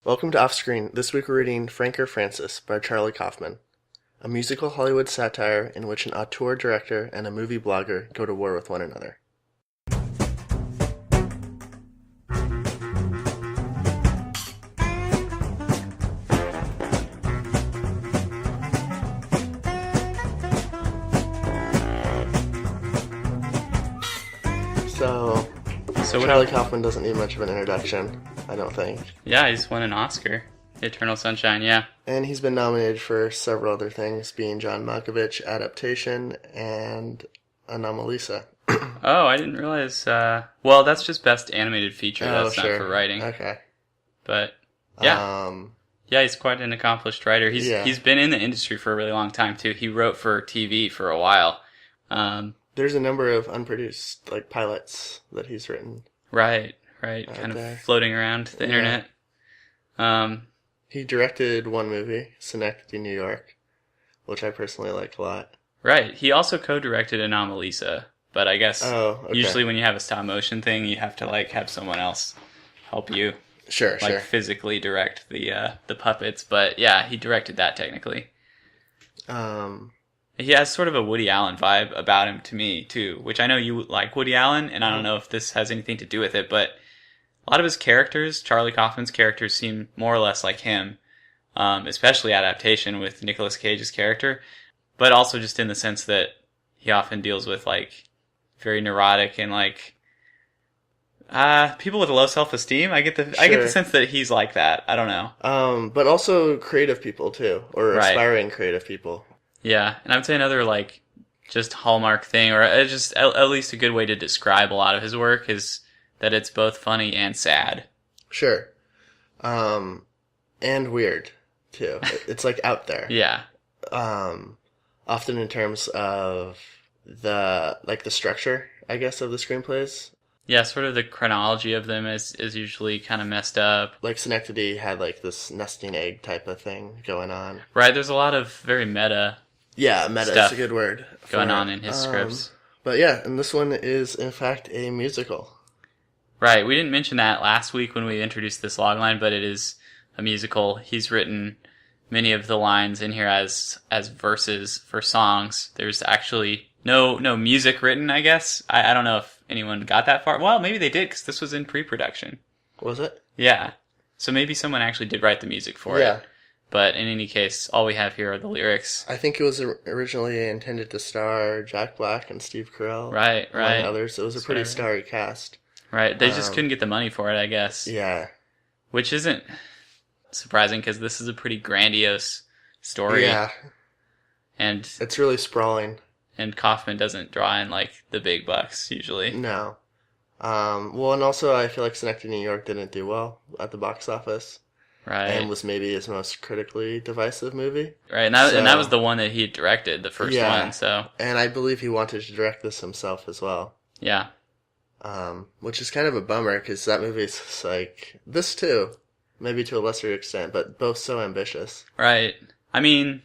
Welcome to Offscreen. This week we're reading Frank or Francis by Charlie Kaufman, a musical Hollywood satire in which an auteur director and a movie blogger go to war with one another. So Charlie Kaufman doesn't need much of an introduction, I don't think. Yeah, he's won an Oscar. Eternal Sunshine, yeah. And he's been nominated for several other things, being John Malkovich, Adaptation, and Anomalisa. Oh, I didn't realize. Well, that's just Best Animated Feature. That's not for writing. Okay. But, yeah. Yeah, he's quite an accomplished writer. He's been in the industry for a really long time, too. He wrote for TV for a while. There's a number of unproduced pilots that he's written. Right. Kind of floating around the internet. He directed one movie, Synecdoche, New York, which I personally like a lot. Right. He also co-directed Anomalisa, but I guess usually when you have a stop motion thing, you have to have someone else help you. Sure. Physically direct the puppets. But yeah, he directed that technically. He has sort of a Woody Allen vibe about him to me, too, which I know you like Woody Allen, and I don't know if this has anything to do with it, but a lot of his characters, Charlie Kaufman's characters, seem more or less like him, especially Adaptation with Nicolas Cage's character, but also just in the sense that he often deals with, very neurotic and, people with low self-esteem. I get the sense that he's like that. I don't know. But also creative people, too, or aspiring creative people. Yeah, and I would say another, just hallmark thing, or just at least a good way to describe a lot of his work is that it's both funny and sad. Sure. And weird, too. It's, out there. Yeah. Often in terms of the structure, I guess, of the screenplays. Yeah, sort of the chronology of them is usually kind of messed up. Synecdoche had, this nesting egg type of thing going on. Right, there's a lot of very meta is a good word. Going on in his scripts. But yeah, and this one is, in fact, a musical. Right, we didn't mention that last week when we introduced this logline, but it is a musical. He's written many of the lines in here as verses for songs. There's actually no music written, I guess. I don't know if anyone got that far. Well, maybe they did, because this was in pre-production. Was it? Yeah. So maybe someone actually did write the music for it. But in any case, all we have here are the lyrics. I think it was originally intended to star Jack Black and Steve Carrell. Right. And others. It was a pretty starry cast. Right. They just couldn't get the money for it, I guess. Yeah. Which isn't surprising, because this is a pretty grandiose story. Yeah. And it's really sprawling. And Kaufman doesn't draw in, the big bucks, usually. No. Well, and also I feel like Synecdoche, New York didn't do well at the box office. Right. And was maybe his most critically divisive movie. Right, and that was the one that he had directed, the first one, so. And I believe he wanted to direct this himself as well. Yeah. Which is kind of a bummer, because that movie's this too, maybe to a lesser extent, but both so ambitious. Right. I mean,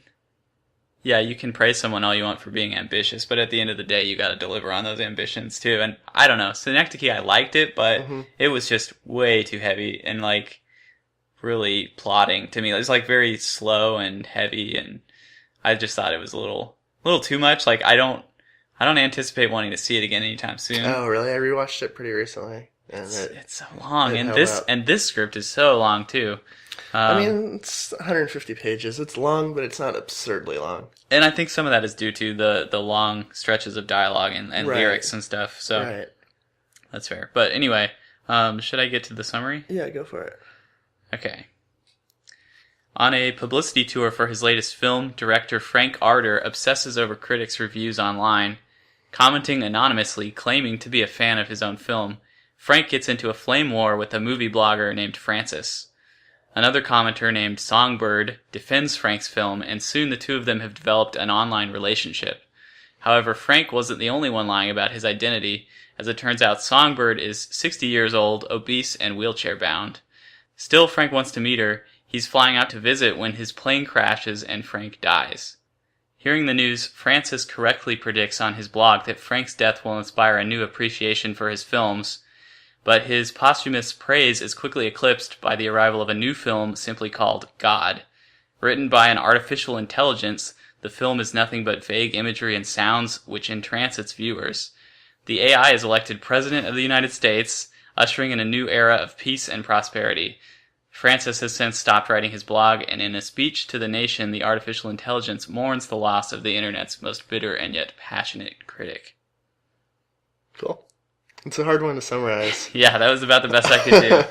yeah, you can praise someone all you want for being ambitious, but at the end of the day, you gotta deliver on those ambitions too. And I don't know, Synecdoche, I liked it, but it was just way too heavy and really plotting to me. It was very slow and heavy, and I just thought it was a little too much. I don't anticipate wanting to see it again anytime soon. Oh, really? I rewatched it pretty recently, and it's so long, and this script is so long too. I mean, it's 150 pages. It's long, but it's not absurdly long. And I think some of that is due to the long stretches of dialogue and lyrics and stuff. So that's fair. But anyway, should I get to the summary? Yeah, go for it. Okay. On a publicity tour for his latest film, director Frank Auteur obsesses over critics' reviews online. Commenting anonymously, claiming to be a fan of his own film, Frank gets into a flame war with a movie blogger named Francis. Another commenter named Songbird defends Frank's film, and soon the two of them have developed an online relationship. However, Frank wasn't the only one lying about his identity. As it turns out, Songbird is 60 years old, obese, and wheelchair-bound. Still, Frank wants to meet her. He's flying out to visit when his plane crashes and Frank dies. Hearing the news, Francis correctly predicts on his blog that Frank's death will inspire a new appreciation for his films. but his posthumous praise is quickly eclipsed by the arrival of a new film simply called God. Written by an artificial intelligence, the film is nothing but vague imagery and sounds which entrance its viewers. The AI is elected President of the United States, ushering in a new era of peace and prosperity. Francis has since stopped writing his blog, and in a speech to the nation, the artificial intelligence mourns the loss of the internet's most bitter and yet passionate critic. Cool. It's a hard one to summarize. Yeah, that was about the best I could do.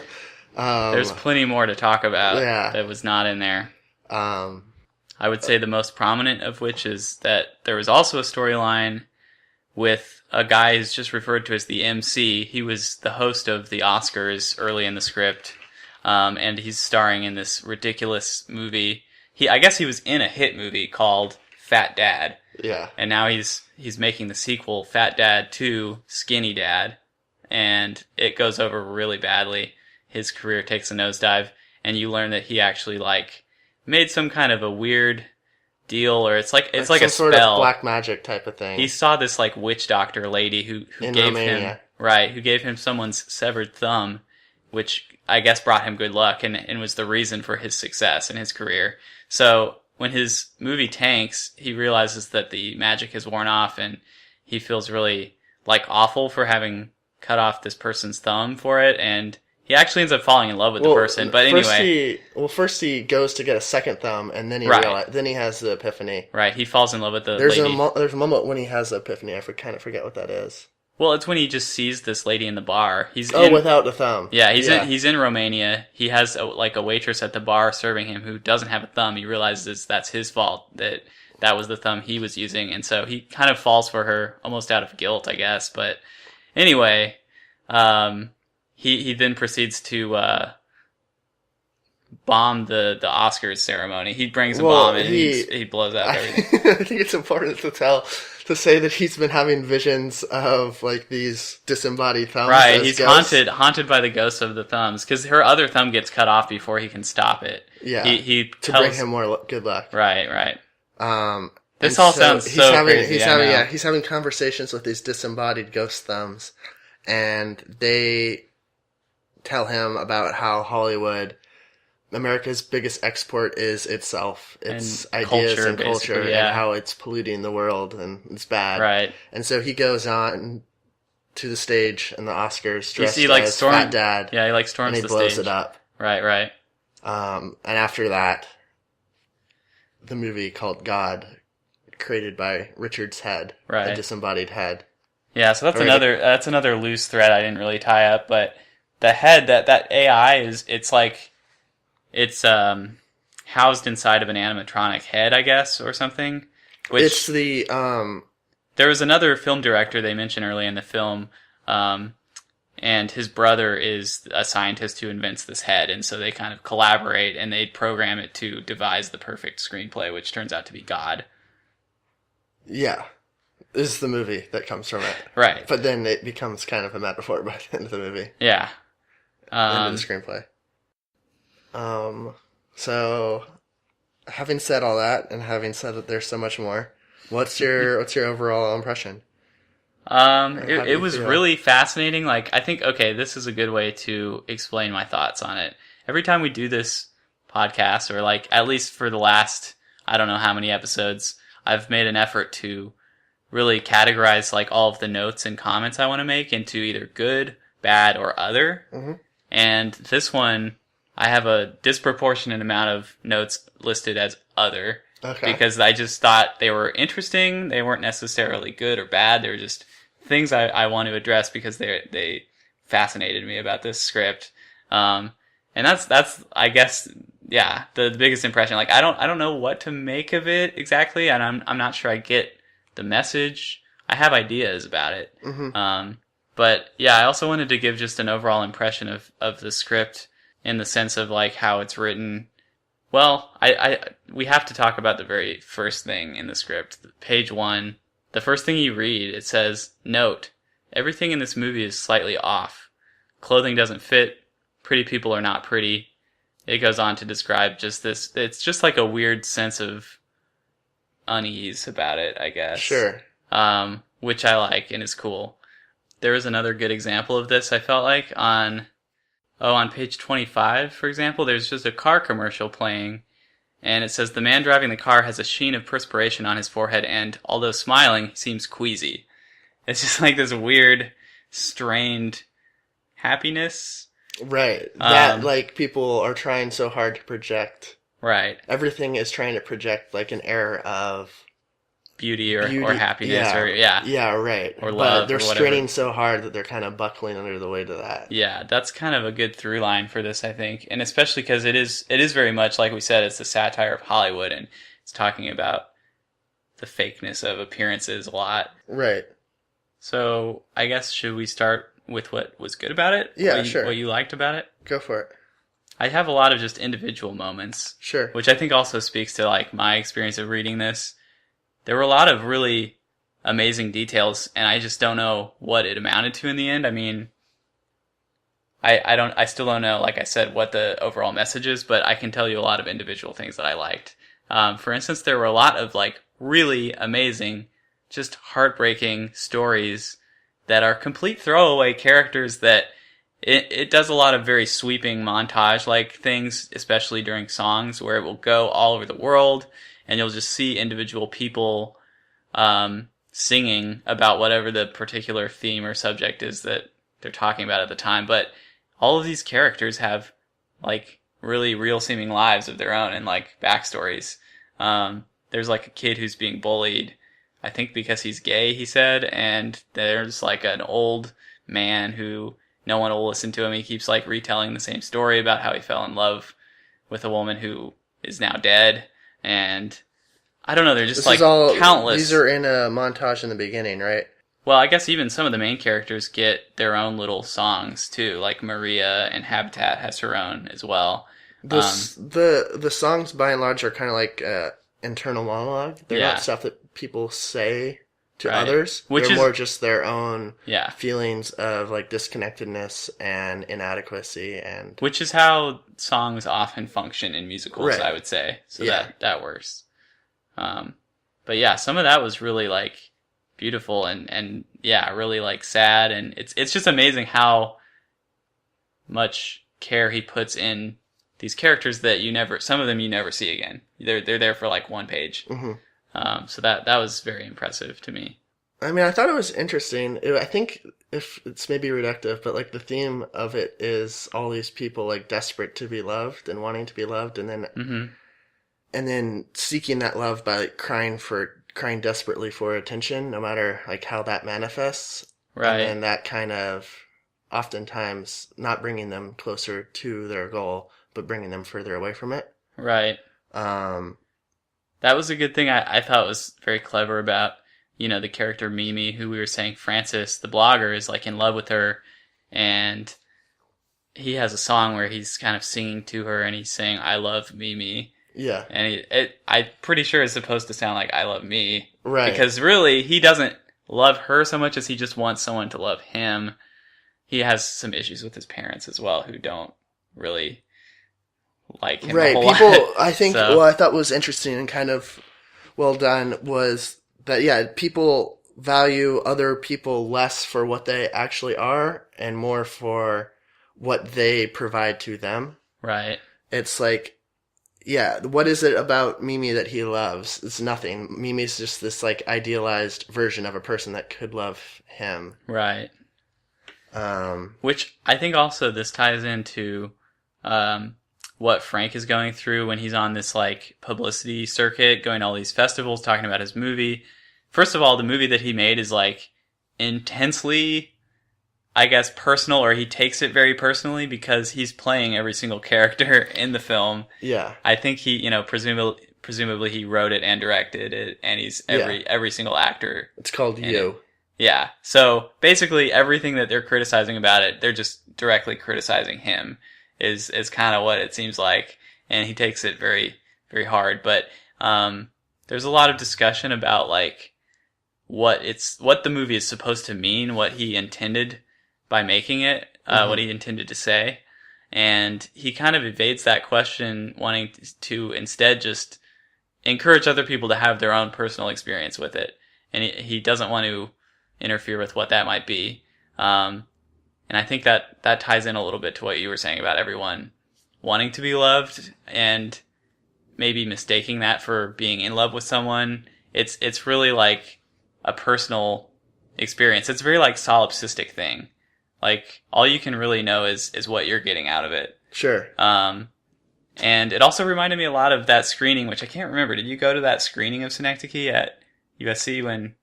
There's plenty more to talk about that was not in there. I would say the most prominent of which is that there was also a storyline with a guy who's just referred to as the MC. He was the host of the Oscars early in the script, and he's starring in this ridiculous movie. I guess he was in a hit movie called Fat Dad. Yeah. And now he's making the sequel, Fat Dad 2, Skinny Dad, and it goes over really badly. His career takes a nosedive, and you learn that he actually made some kind of a weird deal, or it's like a spell, sort of black magic type of thing. He saw this witch doctor lady who gave him someone's severed thumb, which I guess brought him good luck and was the reason for his success in his career. So when his movie tanks, he realizes that the magic has worn off, and he feels really awful for having cut off this person's thumb for it, and he actually ends up falling in love with the person. But anyway, first he goes to get a second thumb, and then then he has the epiphany. Right, he falls in love with the lady. There's a moment when he has the epiphany. I kind of forget what that is. Well, it's when he just sees this lady in the bar. Without the thumb. Yeah, he's in Romania. He has a waitress at the bar serving him who doesn't have a thumb. He realizes that's his fault, that was the thumb he was using, and so he kind of falls for her almost out of guilt, I guess. But anyway, he then proceeds to bomb the Oscars ceremony. He brings a bomb and he blows up everything. I think it's important to say that he's been having visions of these disembodied thumbs. Right, he's haunted by the ghosts of the thumbs, because her other thumb gets cut off before he can stop it. Yeah, to bring him more good luck. Right. This all sounds crazy. He's having conversations with these disembodied ghost thumbs, and they tell him about how Hollywood, America's biggest export, is itself, its ideas and culture, and how it's polluting the world and it's bad. Right. And so he goes on to the stage in the Oscars dressed as Fat Dad. Yeah, he storms the stage. And he blows it up. Right. And after that, the movie called God, created by Richard's head, a disembodied head. Yeah, so that's another loose thread I didn't really tie up, but the head, that AI it's housed inside of an animatronic head, I guess, or something. Which it's the there was another film director they mentioned early in the film, and his brother is a scientist who invents this head, and so they kind of collaborate and they program it to devise the perfect screenplay, which turns out to be God. Yeah. This is the movie that comes from it. Right. But then it becomes kind of a metaphor by the end of the movie. Yeah. End of the screenplay. So, having said all that, and having said that there's so much more, what's your overall impression? It was really fascinating. I think, this is a good way to explain my thoughts on it. Every time we do this podcast, or at least for the last, I don't know how many episodes, I've made an effort to really categorize all of the notes and comments I want to make into either good, bad, or other. Mm-hmm. And this one, I have a disproportionate amount of notes listed as other. Okay. Because I just thought they were interesting. They weren't necessarily good or bad. They were just things I want to address because they fascinated me about this script. And that's I guess, the biggest impression. I don't know what to make of it exactly, and I'm not sure I get the message. I have ideas about it. Mm-hmm. But I also wanted to give just an overall impression of the script in the sense of how it's written. Well, we have to talk about the very first thing in the script. Page 1, the first thing you read, it says, "Note, everything in this movie is slightly off. Clothing doesn't fit. Pretty people are not pretty." It goes on to describe just this. It's just a weird sense of unease about it, I guess. Sure. Which I like and is cool. there was another good example of this, I felt like, on page 25, for example, there's just a car commercial playing, and it says, the man driving the car has a sheen of perspiration on his forehead, and although smiling, he seems queasy. It's just like this weird, strained happiness. Right. That, like, people are trying so hard to project. Right. Everything is trying to project, like, an air of beauty or happiness Yeah, right. Or love. But they're or whatever. straining so hard that they're kind of buckling under the weight of that. Yeah, that's kind of a good through line for this, I think. And especially because it is very much, like we said, it's the satire of Hollywood, and it's talking about the fakeness of appearances a lot. Right. So, I guess, should we start with what was good about it? Yeah, sure. What you liked about it? Go for it. I have a lot of just individual moments. Sure. Which I think also speaks to, like, my experience of reading this. There were a lot of really amazing details, and I just don't know what it amounted to in the end. I mean, I still don't know, like I said, what the overall message is, but I can tell you a lot of individual things that I liked. For instance, there were a lot of, like, really amazing, just heartbreaking stories that are complete throwaway characters that it does a lot of very sweeping montage-like things, especially during songs, where it will go all over the world, and you'll just see individual people singing about whatever the particular theme or subject is that they're talking about at the time. But all of these characters have, like, really real-seeming lives of their own and, like, backstories. There's, like, a kid who's being bullied, I think because he's gay, he said, and there's, like, an old man who no one will listen to him. He keeps, like, retelling the same story about how he fell in love with a woman who is now dead, and I don't know, they're just, like, countless. These are in a montage in the beginning, right? Well, I guess even some of the main characters get their own little songs, too, like Maria and Habitat has her own as well. The songs, by and large, are kind of like internal monologue. They're not stuff that people say to others. They're more just their own feelings of, like, disconnectedness and inadequacy. And which is how songs often function in musicals, I would say. So that works. But yeah, some of that was really, like, beautiful and really, like, sad. And it's just amazing how much care he puts in these characters that some of them you never see again. They're there for, like, one page. Mm-hmm. So that was very impressive to me. I mean, I thought it was interesting. I think if it's maybe reductive, but, like, the theme of it is all these people, like, desperate to be loved and wanting to be loved, and then seeking that love by, like, crying desperately for attention, no matter, like, how that manifests. Right. And then that kind of oftentimes not bringing them closer to their goal, but bringing them further away from it. Right. That was a good thing I thought was very clever about, the character Mimi, who we were saying, Francis, the blogger, is, like, in love with her, and he has a song where he's kind of singing to her, and he's saying, I love Mimi. Yeah. And I'm pretty sure it's supposed to sound like I love me. Right. Because really, he doesn't love her so much as he just wants someone to love him. He has some issues with his parents as well, who don't really like him a whole lot. I think, what I thought was interesting and kind of well done was that, people value other people less for what they actually are and more for what they provide to them. Right. It's like, what is it about Mimi that he loves? It's nothing. Mimi's just this, like, idealized version of a person that could love him. Right. Which I think also this ties into what Frank is going through when he's on this, like, publicity circuit, going to all these festivals, talking about his movie. First of all, the movie that he made is, like, intensely, I guess, personal, or he takes it very personally because he's playing every single character in the film. Yeah. I think he, presumably he wrote it and directed it, and he's every single actor. It's called You. Yeah. So basically everything that they're criticizing about it, they're just directly criticizing him is kind of what it seems like. And he takes it very, very hard. But, there's a lot of discussion about, like, what the movie is supposed to mean, what he intended by making it, what he intended to say. And he kind of evades that question, wanting to instead just encourage other people to have their own personal experience with it. And he doesn't want to interfere with what that might be. And I think that ties in a little bit to what you were saying about everyone wanting to be loved and maybe mistaking that for being in love with someone. It's really like a personal experience. It's a very like solipsistic thing. Like all you can really know is what you're getting out of it. Sure. And it also reminded me a lot of that screening, which I can't remember. Did you go to that screening of Synecdoche at USC when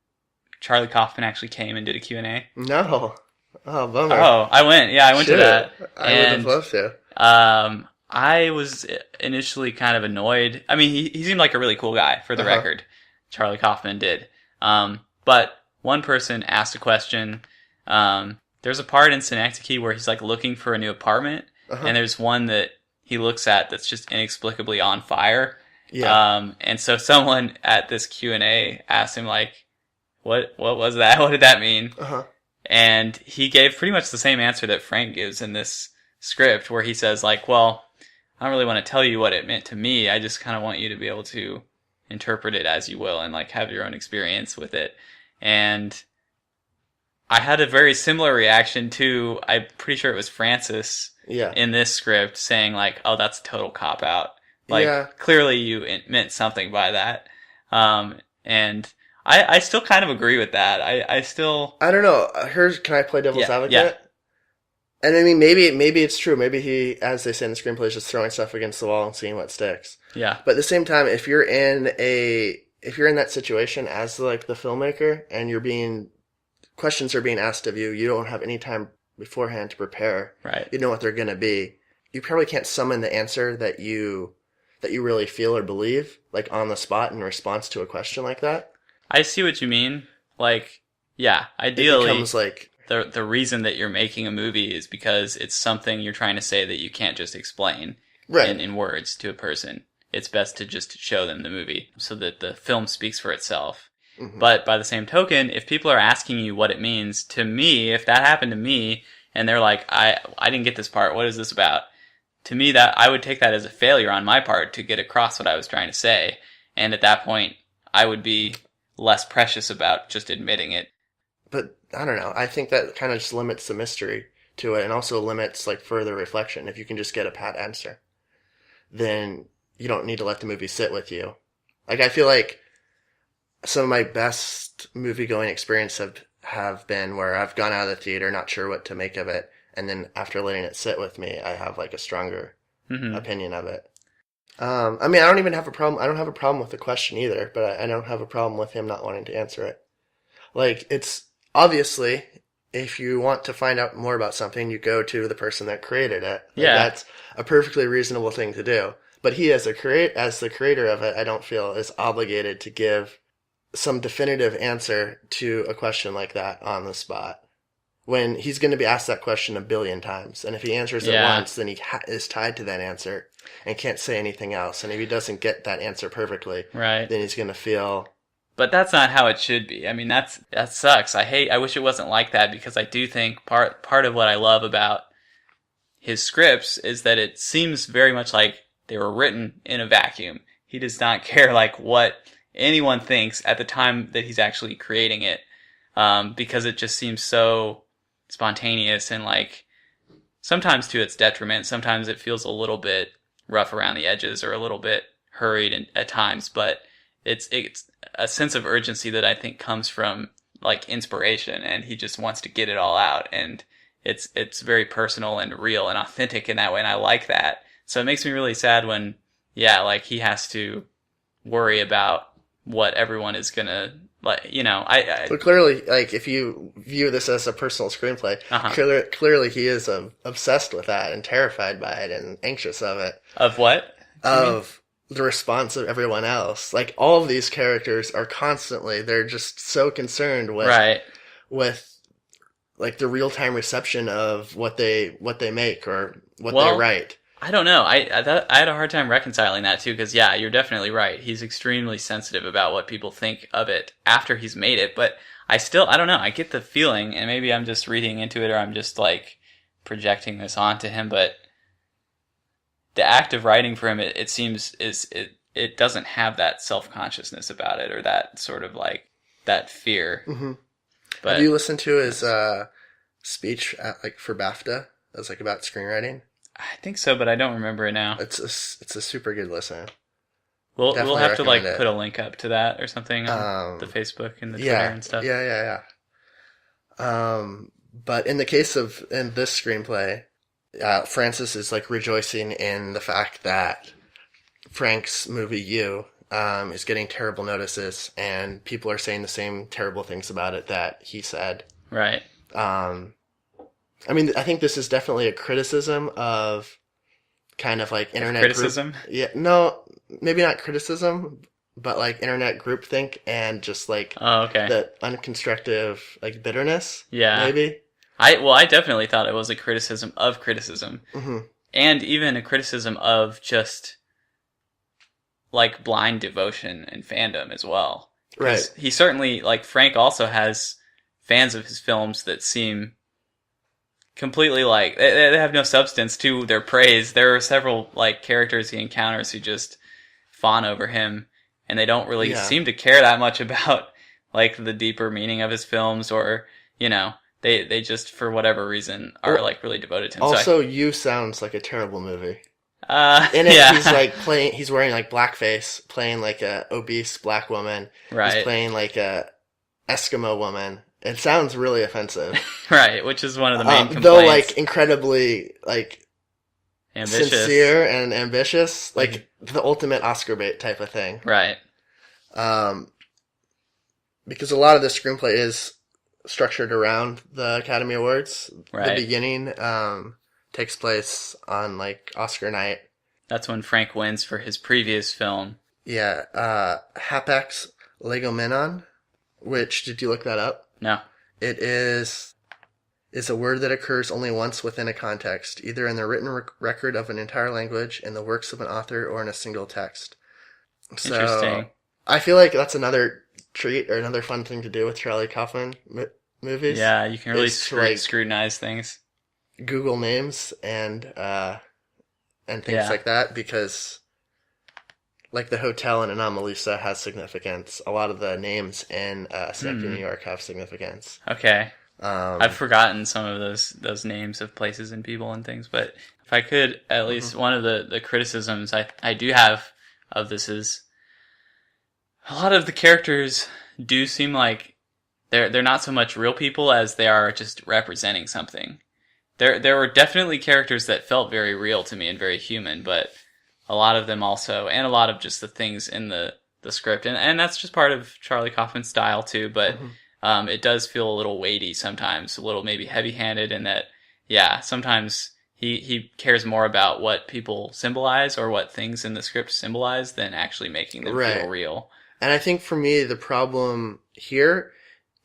Charlie Kaufman actually came and did a Q&A? No. Oh, bummer. Oh, I went. Yeah, I went to that. I would have loved to. I was initially kind of annoyed. I mean, he seemed like a really cool guy, for the record. Charlie Kaufman did. But one person asked a question. There's a part in Synecdoche where he's like looking for a new apartment, and there's one that he looks at that's just inexplicably on fire. Yeah. And so someone at this Q&A asked him like, what was that? What did that mean? And he gave pretty much the same answer that Frank gives in this script, where he says like, well, I don't really want to tell you what it meant to me. I just kind of want you to be able to interpret it as you will and like have your own experience with it. And I had a very similar reaction to, I'm pretty sure it was Francis in this script saying like, oh, that's a total cop out. Like clearly you meant something by that. And I still kind of agree with that. I don't know. Can I play devil's advocate? Yeah. And I mean, maybe it's true. Maybe he, as they say in the screenplay, is just throwing stuff against the wall and seeing what sticks. Yeah. But at the same time, if you're in that situation as like the filmmaker and questions are being asked of you, you don't have any time beforehand to prepare. Right. You know what they're going to be. You probably can't summon the answer that you really feel or believe, like on the spot in response to a question like that. I see what you mean. Like, yeah, ideally, it becomes like the reason that you're making a movie is because it's something you're trying to say that you can't just explain in words to a person. It's best to just show them the movie so that the film speaks for itself. But by the same token, if people are asking you what it means, to me, if that happened to me and they're like, I didn't get this part, what is this about? To me, that I would take that as a failure on my part to get across what I was trying to say. And at that point, I would be less precious about just admitting it. But I don't know. I think that kind of just limits the mystery to it and also limits like further reflection. If you can just get a pat answer, then you don't need to let the movie sit with you. Like, I feel like some of my best movie-going experiences have been where I've gone out of the theater not sure what to make of it, and then after letting it sit with me, I have like a stronger opinion of it. I mean, I don't have a problem with the question either, but I don't have a problem with him not wanting to answer it. Like, it's obviously, if you want to find out more about something, you go to the person that created it. Like, that's a perfectly reasonable thing to do. But he, as the creator of it, I don't feel is obligated to give some definitive answer to a question like that on the spot, when he's going to be asked that question 1 billion times. And if he answers it once, then he is tied to that answer and can't say anything else. And if he doesn't get that answer perfectly, then he's going to feel... But that's not how it should be. I mean, that sucks. I wish it wasn't like that, because I do think part of what I love about his scripts is that it seems very much like they were written in a vacuum. He does not care like what anyone thinks at the time that he's actually creating it, because it just seems so spontaneous and like sometimes to its detriment. Sometimes it feels a little bit rough around the edges or a little bit hurried at times, but it's a sense of urgency that I think comes from like inspiration, and he just wants to get it all out, and it's very personal and real and authentic in that way, and I like that. So it makes me really sad when like he has to worry about what everyone is gonna like, you know. But clearly, like, if you view this as a personal screenplay, clearly he is obsessed with that and terrified by it and anxious of it. Of what? Of the response of everyone else. Like, all of these characters are constantly, they're just so concerned with like the real-time reception of what they make or what they write. I don't know. I had a hard time reconciling that too, because you're definitely right. He's extremely sensitive about what people think of it after he's made it, but I don't know. I get the feeling, and maybe I'm just reading into it or I'm just like projecting this onto him, but the act of writing for him, it seems it doesn't have that self-consciousness about it, or that sort of like that fear. But have you listened to his speech for BAFTA. That was about screenwriting. I think so, but I don't remember it now. It's a super good listen. We'll have to recommend put a link up to that or something on the Facebook and the Twitter and stuff. Yeah. But in this screenplay, Francis is rejoicing in the fact that Frank's movie You is getting terrible notices, and people are saying the same terrible things about it that he said. Right. I think this is definitely a criticism of kind of internet criticism. No, maybe not criticism, but internet groupthink and just the unconstructive bitterness. Yeah, maybe. I definitely thought it was a criticism of criticism, mm-hmm. and even a criticism of just blind devotion and fandom as well. Right. He certainly Frank also has fans of his films that seem completely they have no substance to their praise. There are several characters he encounters who just fawn over him, and they don't really seem to care that much about the deeper meaning of his films, or they just for whatever reason are really devoted to him. Also, You sounds like a terrible movie. In it, he's wearing blackface, playing a obese black woman. Right. He's playing a Eskimo woman. It sounds really offensive. Right, which is one of the main complaints. Though incredibly ambitious. Sincere and ambitious, the ultimate Oscar bait type of thing. Right. Because a lot of the screenplay is structured around the Academy Awards. Right. The beginning takes place on Oscar night. That's when Frank wins for his previous film. Yeah, Hapax Legomenon, which, did you look that up? No. It is a word that occurs only once within a context, either in the written record of an entire language, in the works of an author, or in a single text. Interesting. I feel like that's another treat or another fun thing to do with Charlie Kaufman movies. Yeah, you can really scrutinize things. Google names and things like that, because the hotel in Anomalisa has significance. A lot of the names in Synecdoche, New York have significance. Okay. I've forgotten some of those names of places and people and things, but if I could, at least one of the criticisms I do have of this is a lot of the characters do seem like they're not so much real people as they are just representing something. There were definitely characters that felt very real to me and very human, but a lot of them also, and a lot of just the things in the script, and that's just part of Charlie Kaufman's style too, but it does feel a little weighty sometimes, a little maybe heavy-handed, in that, sometimes he cares more about what people symbolize or what things in the script symbolize than actually making them feel real. And I think for me, the problem here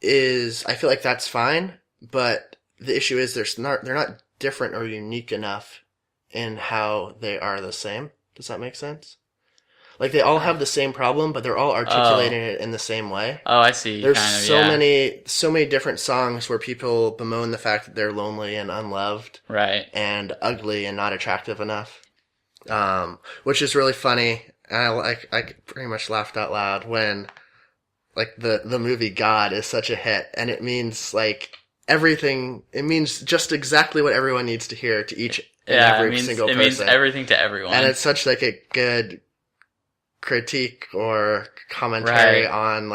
is I feel like that's fine, but the issue is they're not different or unique enough in how they are the same. Does that make sense? They all have the same problem, but they're all articulating it in the same way. Oh, I see. There's so many different songs where people bemoan the fact that they're lonely and unloved. Right. And ugly and not attractive enough. Which is really funny. And I pretty much laughed out loud when the movie God is such a hit, and it means everything. It means just exactly what everyone needs to hear to each and every single person. It means everything to everyone. And it's such a good critique or commentary on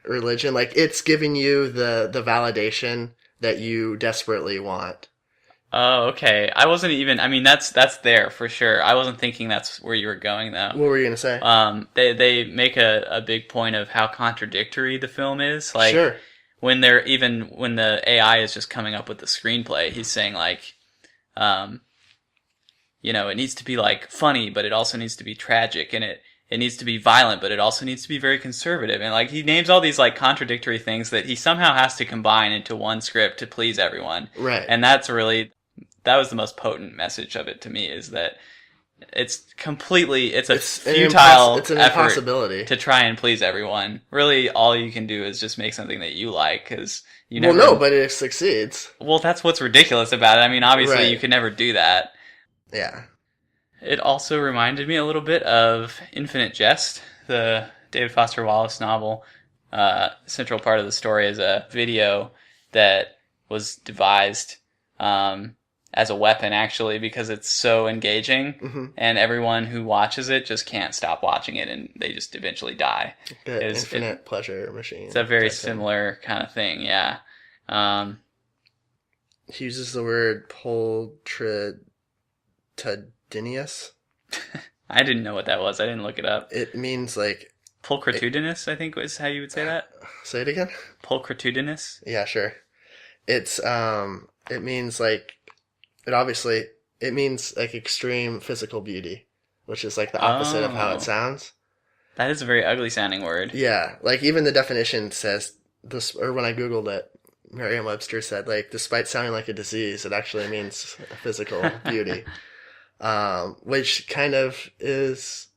religion. It's giving you the validation that you desperately want. Oh, okay. I wasn't even, that's there for sure. I wasn't thinking that's where you were going though. What were you going to say? They make a big point of how contradictory the film is. Sure. When the AI is just coming up with the screenplay, he's saying it needs to be funny, but it also needs to be tragic, and it needs to be violent, but it also needs to be very conservative. And he names all these contradictory things that he somehow has to combine into one script to please everyone. Right. And that was the most potent message of it to me, is that it's a futile it's an effort impossibility to try and please everyone. Really, all you can do is just make something that you like, because but it succeeds. Well, that's what's ridiculous about it. Obviously, you can never do that. Yeah. It also reminded me a little bit of Infinite Jest, the David Foster Wallace novel. Central part of the story is a video that was devised as a weapon, actually, because it's so engaging, and everyone who watches it just can't stop watching it, and they just eventually die. The infinite pleasure machine. It's a very similar kind of thing, yeah. He uses the word pulchritudinous. I didn't know what that was. I didn't look it up. It means like... Pulchritudinous, I think was how you would say that. Say it again? Pulchritudinous? Yeah, sure. It's, it means like... It means like extreme physical beauty, which is like the opposite of how it sounds. That is a very ugly sounding word. Yeah, like even the definition says this, or when I Googled it, Merriam-Webster said like, despite sounding like a disease, it actually means physical beauty, which kind of is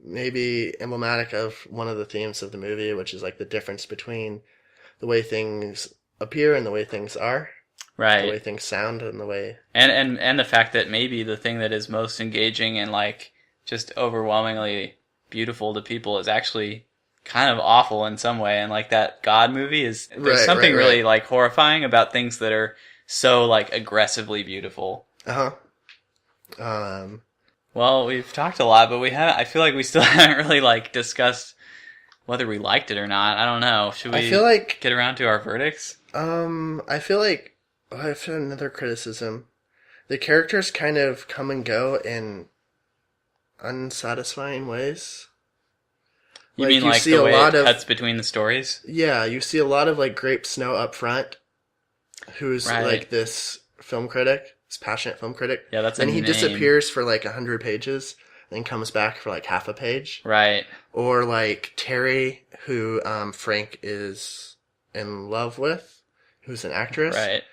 maybe emblematic of one of the themes of the movie, which is like the difference between the way things appear and the way things are. Right. The way things sound and the way... And the fact that maybe the thing that is most engaging and like just overwhelmingly beautiful to people is actually kind of awful in some way. And like that God movie is... There's something really like horrifying about things that are so like aggressively beautiful. Uh-huh. Well, we've talked a lot, but I feel like we still haven't really like discussed whether we liked it or not. I don't know. Should we get around to our verdicts? I feel like... I have another criticism. The characters kind of come and go in unsatisfying ways. You mean like the way it cuts between the stories? Yeah, you see a lot of like Grape Snow up front, who's like this film critic, this passionate film critic. Yeah, that's a name. And he disappears for like 100 pages, then comes back for like half a page. Right. Or like Terry, who Frank is in love with, who's an actress. Right.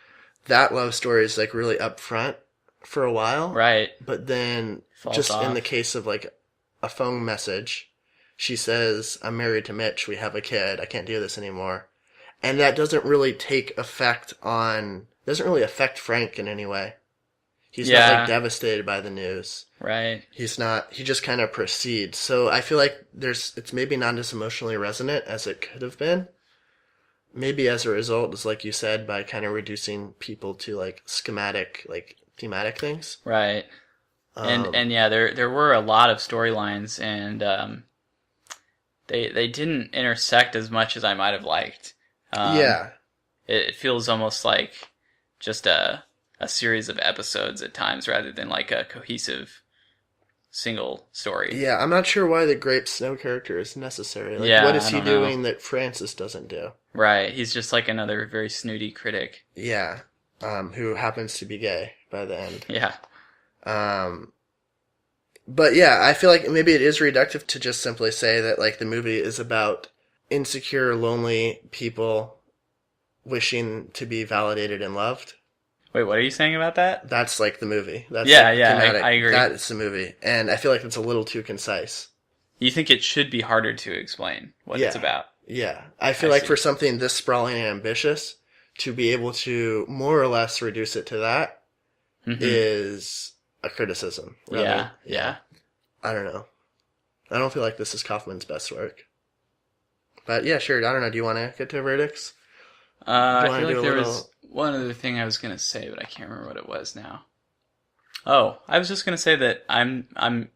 That love story is like really up front for a while. Right. But then falls off. In the case of like a phone message, she says, "I'm married to Mitch. We have a kid. I can't do this anymore." And that doesn't really affect Frank in any way. He's not like devastated by the news. Right. He's not, he just kind of proceeds. So I feel like it's maybe not as emotionally resonant as it could have been. Maybe as a result, is like you said, by kind of reducing people to like schematic, like thematic things. Right. And yeah, there were a lot of storylines, and they didn't intersect as much as I might have liked. It feels almost like just a series of episodes at times, rather than like a cohesive single story. Yeah, I'm not sure why the Grape Snow character is necessary. Like, what is he doing that Francis doesn't do? Right, he's just like another very snooty critic. Yeah, who happens to be gay by the end. Yeah. But yeah, I feel like maybe it is reductive to just simply say that like the movie is about insecure, lonely people wishing to be validated and loved. Wait, what are you saying about that? That's like the movie. That's I agree. That is the movie. And I feel like it's a little too concise. You think it should be harder to explain what it's about? Yeah. I feel like for something this sprawling and ambitious, to be able to more or less reduce it to that is a criticism. Yeah. I don't know. I don't feel like this is Kaufman's best work. But yeah, sure. I don't know. Do you want to get to verdicts? I feel like there was one other thing I was going to say, but I can't remember what it was now. Oh, I was just going to say that I'm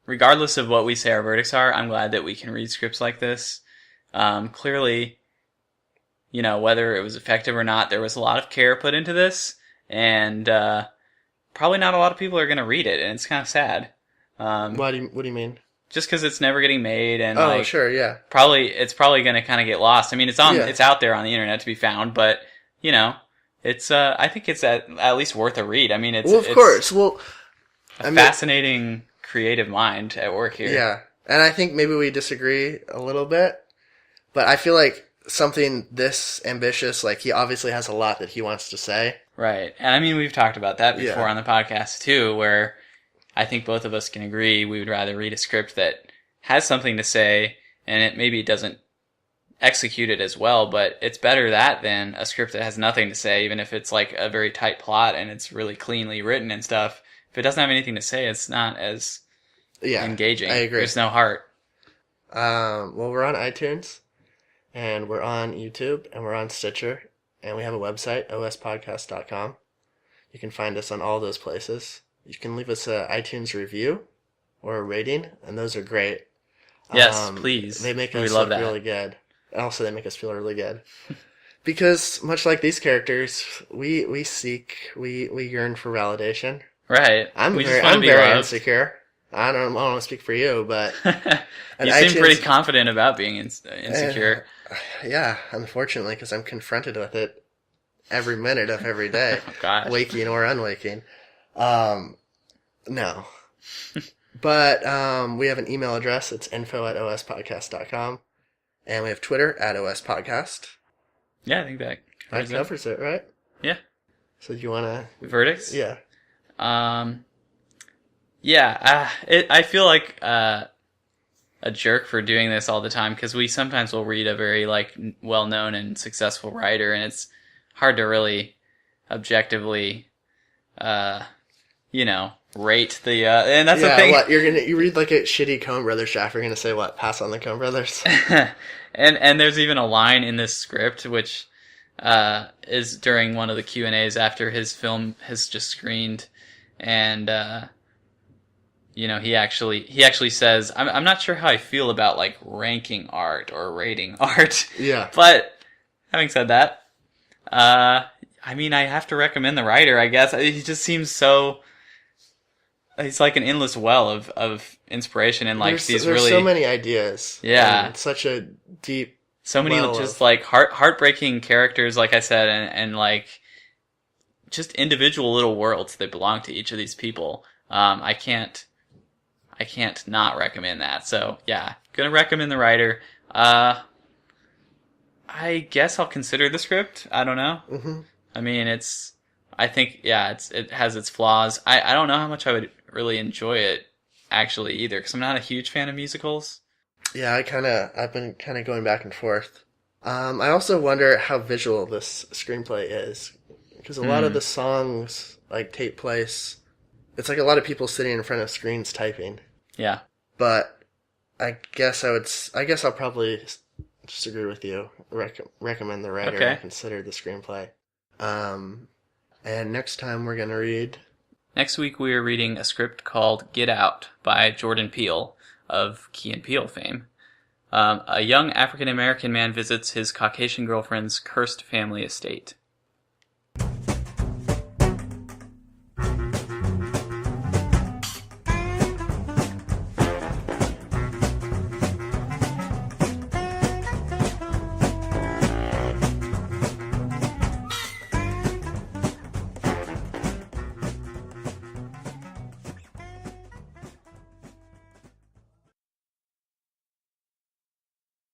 regardless of what we say our verdicts are, I'm glad that we can read scripts like this. Clearly, you know, whether it was effective or not, there was a lot of care put into this, and probably not a lot of people are going to read it, and it's kind of sad. What do you mean? Just because it's never getting made, and sure, yeah. It's probably going to kind of get lost. I mean, it's out there on the internet to be found, but you know, it's I think it's at least worth a read. I mean, it's of course. Well, fascinating creative mind at work here. Yeah, and I think maybe we disagree a little bit, but I feel like something this ambitious, like he obviously has a lot that he wants to say. Right, and I mean, we've talked about that before on the podcast too, where I think both of us can agree we would rather read a script that has something to say, and it maybe doesn't execute it as well, but it's better that than a script that has nothing to say, even if it's like a very tight plot and it's really cleanly written and stuff. If it doesn't have anything to say, it's not as engaging. I agree. There's no heart. Well, we're on iTunes, and we're on YouTube, and we're on Stitcher, and we have a website, OSPodcast.com. You can find us on all those places. You can leave us an iTunes review or a rating, and those are great. Yes, please. They make We us love look that. really good. Also, they make us feel really good. Because, much like these characters, we yearn for validation. Right. I'm we very, just want I'm to be very loved. insecure. I don't want to speak for you, but You seem pretty confident about being insecure. Yeah, unfortunately, because I'm confronted with it every minute of every day, Oh, gosh. waking or unwaking. No. But we have an email address. It's info@ospodcast.com. And we have Twitter @ospodcast. Yeah, I think that That covers it, right? Yeah. So do you want to... Verdicts? Yeah. I feel like a jerk for doing this all the time, because we sometimes will read a very well-known and successful writer, and it's hard to really objectively, rate the and that's the thing. What you read like a shitty Coen Brothers draft? You're gonna say what? Pass on the Coen Brothers. and there's even a line in this script which is during one of the Q&As after his film has just screened, and he actually says, I'm not sure how I feel about ranking art or rating art. Yeah. But having said that, I have to recommend the writer, I guess. He just seems so... He's like an endless well of inspiration and there's so many ideas. Yeah. And such a deep... So many just heartbreaking characters, like I said, and just individual little worlds that belong to each of these people. I can't not recommend that. So yeah, gonna recommend the writer. I guess I'll consider the script. I don't know. Mm-hmm. It has its flaws. I don't know how much I would really enjoy it actually either, because I'm not a huge fan of musicals. Yeah, I've been kind of going back and forth. I also wonder how visual this screenplay is, because a lot of the songs take place. It's like a lot of people sitting in front of screens typing. Yeah. But I guess I'll probably just agree with you. Recommend the writer and consider the screenplay. And next time we're gonna read. Next week we are reading a script called Get Out by Jordan Peele of Key and Peele fame. A young African-American man visits his Caucasian girlfriend's cursed family estate.